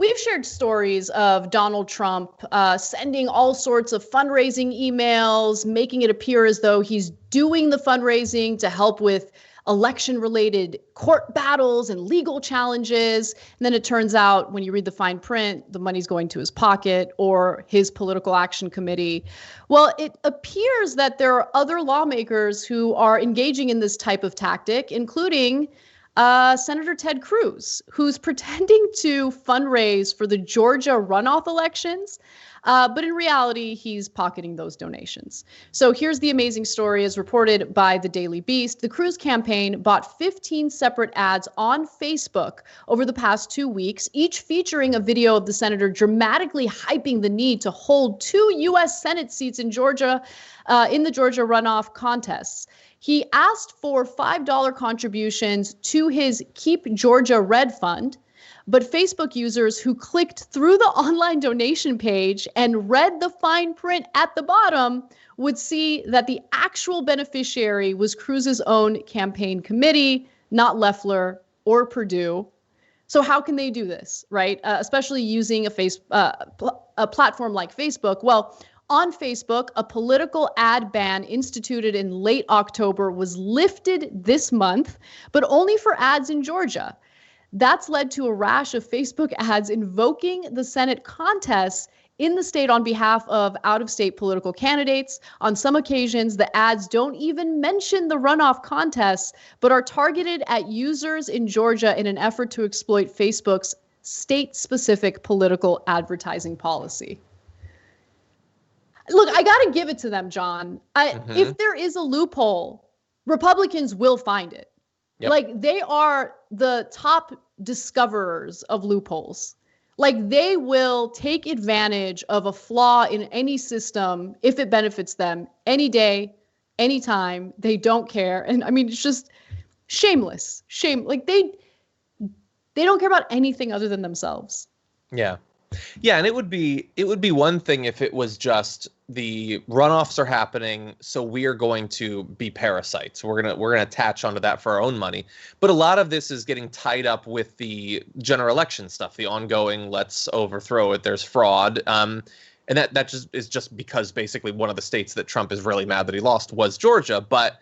We've shared stories of Donald Trump sending all sorts of fundraising emails, making it appear as though he's doing the fundraising to help with election-related court battles and legal challenges. And then it turns out, when you read the fine print, the money's going to his pocket or his political action committee. Well, it appears that there are other lawmakers who are engaging in this type of tactic, including Senator Ted Cruz, who's pretending to fundraise for the Georgia runoff elections, but in reality, he's pocketing those donations. So here's the amazing story as reported by the Daily Beast. The Cruz campaign bought 15 separate ads on Facebook over the past 2 weeks, each featuring a video of the senator dramatically hyping the need to hold 2 U.S. Senate seats in Georgia in the Georgia runoff contests. He asked for $5 contributions to his Keep Georgia Red Fund, but Facebook users who clicked through the online donation page and read the fine print at the bottom would see that the actual beneficiary was Cruz's own campaign committee, not Loeffler or Perdue. So how can they do this, right? Especially using a platform like Facebook. Well, on Facebook, a political ad ban instituted in late October was lifted this month, but only for ads in Georgia. That's led to a rash of Facebook ads invoking the Senate contests in the state on behalf of out-of-state political candidates. On some occasions, the ads don't even mention the runoff contests, but are targeted at users in Georgia in an effort to exploit Facebook's state-specific political advertising policy. Look, I got to give it to them, John. If there is a loophole, Republicans will find it. Yep. Like, they are the top discoverers of loopholes. Like, they will take advantage of a flaw in any system if it benefits them any day, anytime. They don't care. And I mean, it's just shameless. Like, they don't care about anything other than themselves. Yeah. Yeah, and it would be one thing if it was just the runoffs are happening, so we are going to be parasites. We're gonna attach onto that for our own money. But a lot of this is getting tied up with the general election stuff, the ongoing let's overthrow it. There's fraud, and that is just because basically one of the states that Trump is really mad that he lost was Georgia. But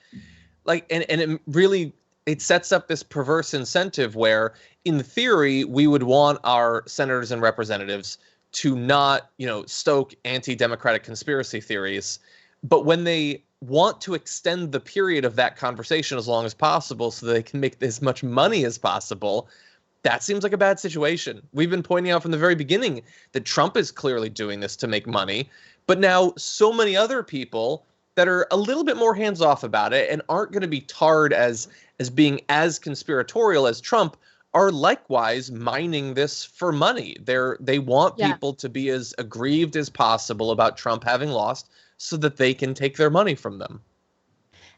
like, and it sets up this perverse incentive where, in theory, we would want our senators and representatives to not, stoke anti-democratic conspiracy theories. But when they want to extend the period of that conversation as long as possible so they can make as much money as possible, that seems like a bad situation. We've been pointing out from the very beginning that Trump is clearly doing this to make money. But now so many other people that are a little bit more hands-off about it and aren't going to be tarred as being as conspiratorial as Trump are likewise mining this for money. They want people to be as aggrieved as possible about Trump having lost so that they can take their money from them.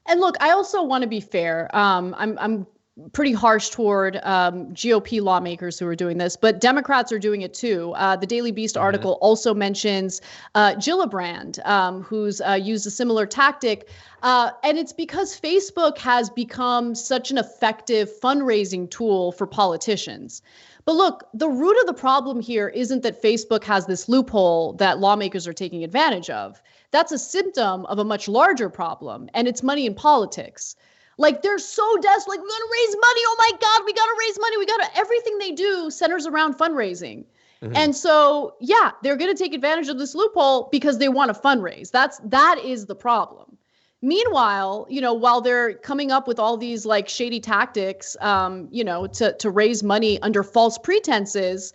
And look, I also want to be fair. I'm pretty harsh toward GOP lawmakers who are doing this, but Democrats are doing it too. The Daily Beast article also mentions Gillibrand, who's used a similar tactic. And it's because Facebook has become such an effective fundraising tool for politicians. But look, the root of the problem here isn't that Facebook has this loophole that lawmakers are taking advantage of. That's a symptom of a much larger problem, and it's money in politics. Like, they're so desperate, like, we got to raise money. Oh my God, we got to raise money. Everything they do centers around fundraising. And so, yeah, they're going to take advantage of this loophole because they want to fundraise. That is the problem. Meanwhile, while they're coming up with all these like shady tactics, to raise money under false pretenses,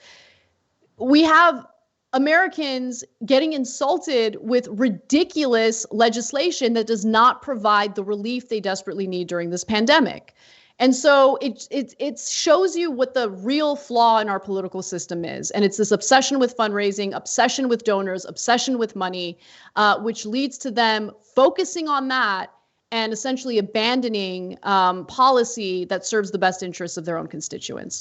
we have Americans getting insulted with ridiculous legislation that does not provide the relief they desperately need during this pandemic. And so it shows you what the real flaw in our political system is. And it's this obsession with fundraising, obsession with donors, obsession with money, which leads to them focusing on that and essentially abandoning policy that serves the best interests of their own constituents.